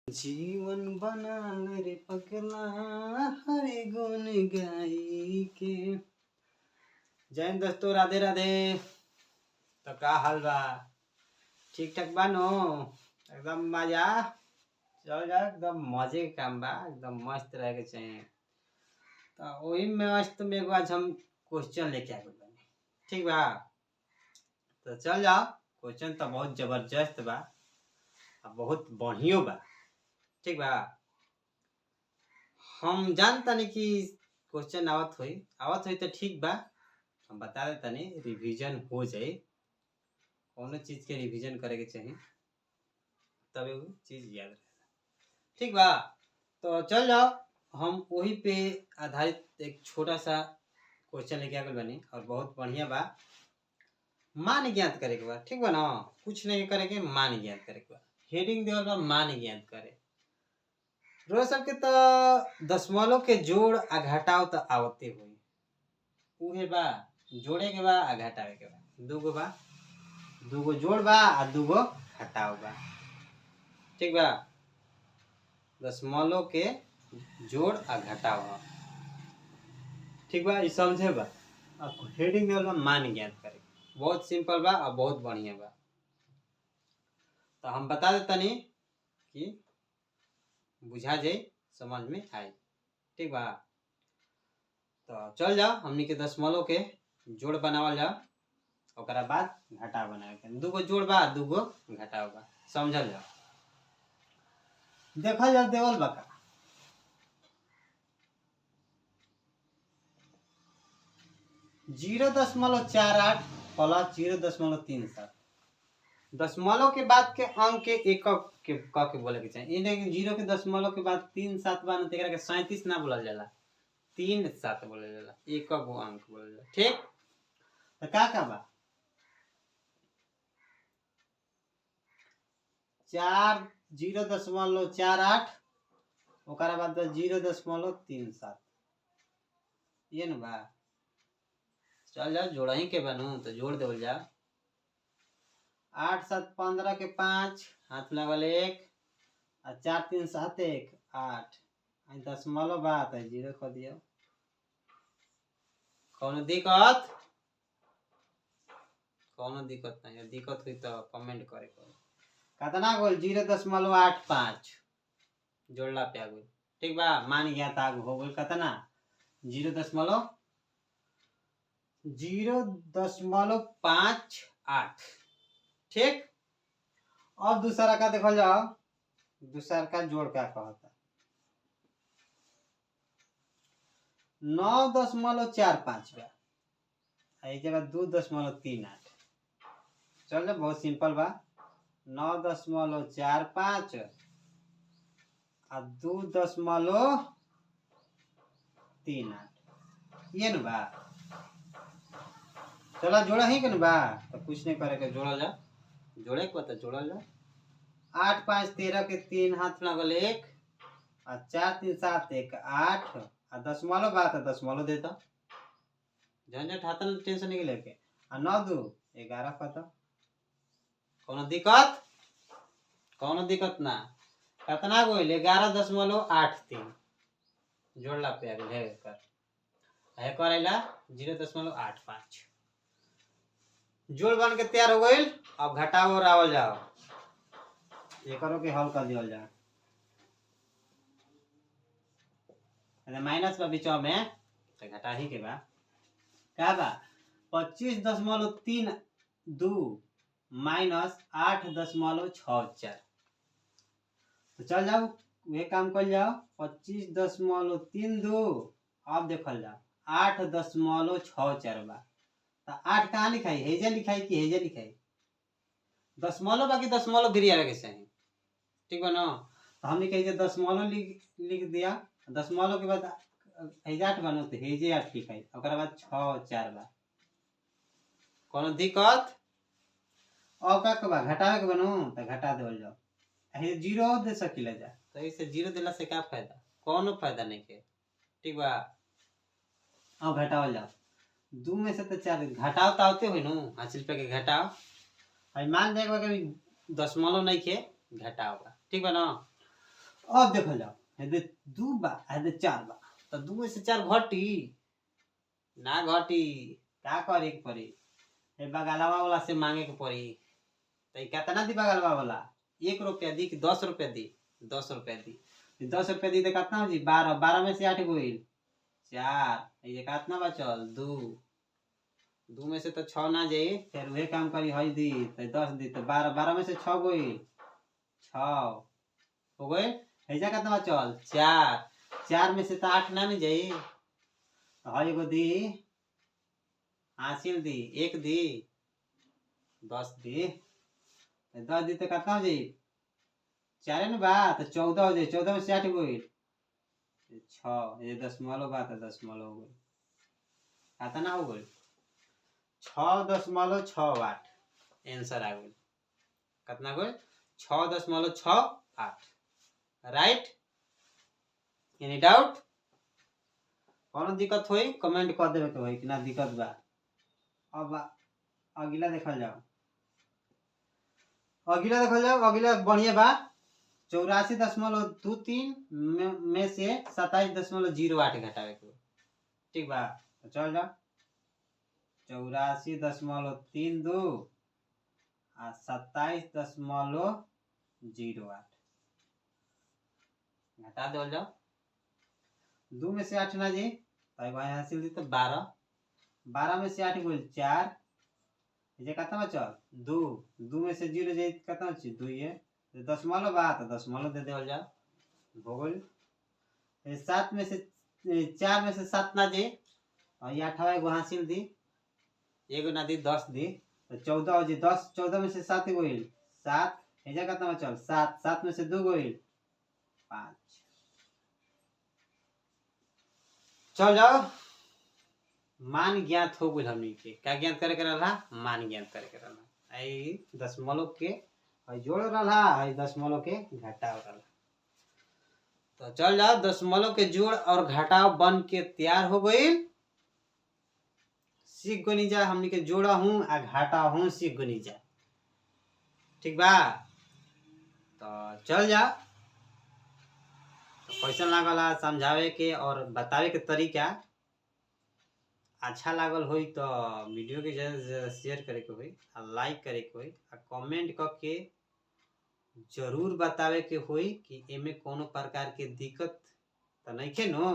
जीवन बना रे पगला हरे गुण गाई के। जय हिंद दोस्तों, राधे राधे। तो का हाल बा? ठीक ठाक बा नो? एकदम मजा चल जा, एकदम मजे के काम बा, एकदम मस्त रहे के चाहिए। तो वही मस्त में आज हम क्वेश्चन लेके आए बानी, ठीक बा? तो चल जाओ, क्वेश्चन तो बहुत जबरदस्त बा, बहुत बढ़िया बा, ठीक बा? हम जानता नहीं कि क्वेश्चन आवत हुई तो ठीक बा, हम बता देता नहीं, रिवीजन हो जाए। कौन चीज के रिवीजन करे के चाहिए तब वो चीज याद रहेगा, ठीक बा? तो चल जाओ, हम वही पे आधारित एक छोटा सा क्वेश्चन लेके आ गए बनी, और बहुत बढ़िया बा। मान ज्ञात करे के बा, ठीक बा ना? कुछ नहीं करे के, मान ज्ञात करे के बा। हेडिंग देवल बा मान ज्ञात करे। रोज सबके तो दशमलव के जोड़ आ घटाव तो आवते हुई, उहे बा जोड़े के बा आ घटावे के बा। दूगो बा, दूगो जोड़ बा आ दूगो घटाव बा, ठीक बा? दशमलव के जोड़ आ घटाव, ठीक बा? ये समझे बा। अब हेडिंग देवल बा मान ज्ञात करे। बहुत सिंपल बा और बहुत बढ़िया बा। तो हम बता देता नहीं कि बुझा जाए, समझ में आए, ठीक बा? तो चल जाओ, हमनी के दशमलव के जोड़ बनावल जाओ, ओकरा बाद घटाव बनावे के। दूगो जोड़ बा दूगो घटाव बा, समझल जाओ। देखल जाओ देवल बा का 0.48 प्लस 0.37। दशमलव के बाद के अंक के एकक के क के बोले के चाहिए। ये नहीं 0 के दशमलव के बाद 37 बा, तेकरा के 37 ना बोलल जाला, 37 बोलल जाला, एकक वो अंक बोलल जाला, ठीक? तो का बा 0.48 ओकरा बाद 0.37, ये न बा। चल जाओ, जोड़ा ही के बनू तो जोड़ देवल जा। 8 7 15 के 5 हाथ लगल 1 और 4 3 7 1 8 दशमलव बा तो 0 कर दियो। कौनो दिक्कत? कौनो दिक्कत नहीं। दिक्कत हुई तो कमेंट करे करो। कितना गोल 0.85 जोड़ला पे आ गई, ठीक बा? मान गया था हो गई कितना 0.58, ठीक? अब दूसरा का देखल जाओ, दूसरा का जोड़ क्या कहता 9.45 बा, जगह 2.38। चल जा, बहुत सिंपल बा। 9.45 और 2.38, ये न बा। चला जोड़ा ही के न बा, तो कुछ नहीं करे के, जोड़ा जा, जोड़े के बता जोड़ा जा। 8 5 13 के 3 हाथ लगल 1 और 4 3 7 1 8 और दशमलव बा तो दशमलव देता, झंझट हाथ में टेंशन नहीं लेके। और 9 2 11 पता, कोनो दिक्कत? कोनो दिक्कत ना। कितना गोइल 11.83 जोड़ला पे आ गइल है कर आइला 0.85। जोड़ बन के तैयार हो गइल। अब घटाओ और आवल जाओ, एकरो के हल कर दियल जा। माइनस बा बीच में तो घटा ही के बा। का बा 25.32 माइनस 8.64। तो चल जाओ, वे काम कर जाओ। 25.32 अब देखल जाओ 8.64 बा। तो 8 कहाँ लिखाई, हेजे लिखाई कि हेजे लिखाई? दशमलव बाकी दशमलव गिरी आवे के चाहिए, ठीक बा ना? तो हमने कही दशमलव लिख दिया, दशमलव के बाद हेजे 8 बनो तो हेजे 8 लिखाई, ओकरा बाद 6 4 बा। कोनो दिक्कत? अब का बा घटावे के बनू तो घटा देवल जाओ। हे 0 दे सकिला जा, तो इसे 0 देला से क्या फायदा? कोनो फायदा नहीं के, ठीक बा? अब घटावल जाओ। 2 में से तो 4 घटाव तो आते हुई नु, हासिल पे के घटाव। अब मान जाएगा कि दशमलव नहीं के घटाव बा, ठीक बा ना? अब देखल जाओ हेदे 2 बा हेदे 4 बा तो 2 में से 4 घटी ना घटी का करे के पड़ी हे बगलवा वाला से मांगे के पड़ी तो कितना दी बगलवा वाला 1 रुपया दी कि 10 रुपया दी 10 रुपया दी 10 रुपया दी तो कितना हो जी 12 12 में से 8 गोइल 4 ये कितना बचल 2 2 में से तो 6 ना जाई फिर वही काम करी हई दी तो 10 दी तो 12 12 में से 6 गोइल 6 हो गए ऐसा कितना बचल 4 4 में से तो 8 ना नहीं जाई तो हई एगो दी हासिल दी 1 दी 10 दी 10 दी तो कितना हो जाई 4 न बा तो 14 हो जाई 14 में से 8 गोइल 6 ये दशमलव बा तो दशमलव हो गई कितना हो गई 6.68 आंसर आ गई कितना गई 6.68 राइट एनी डाउट कौन दिक्कत हुई कमेंट कर देवे के होई कि ना दिक्कत बा अब अगला देखल जाओ अगला बढ़िया बा 84.23 में से 27.08 घटावे के ठीक बा तो चल जा 84.32 आ 27.08 घटा दो जाओ 2 में से 8 ना जी तो हासिल दी तो 12 12 में से 8 बोल 4 ये कितना बचल 2 2 में से 0 जाए कितना बची 2 ये दशमलव बा तो दशमलव दे देवल जा हो गई 7 में से 4 में से 7 ना जी और ये 8 एगो हासिल दी एगो ना दी 10 दी तो 14 हो जी 10 14 में से 7 गोइल 7 एजा कितना बचल 7 7 में से 2 गोइल 5 चल जाओ मान ज्ञात हो गई हमनी के क्या ज्ञात करे के रहा मान ज्ञात करे के रहा आई दशमलव के जोड़ रहा आई दशमलव के घटाव रहा तो चल जाओ दशमलव के जोड़ और घटाव बन के तैयार हो गई सीख गनी जा हमनी के जोड़ा हूँ आ घाटा हूँ सीख गनी जा ठीक बा तो चल जा तो क्वेश्चन लागल समझावे के और बतावे के तरीका अच्छा लागल होई तो वीडियो के ज़्यादा शेयर करे के होई लाइक करे के होई कमेंट करके जरूर बतावे के होई कि एमे कोनो प्रकार के दिक्कत तो नहीं खे नो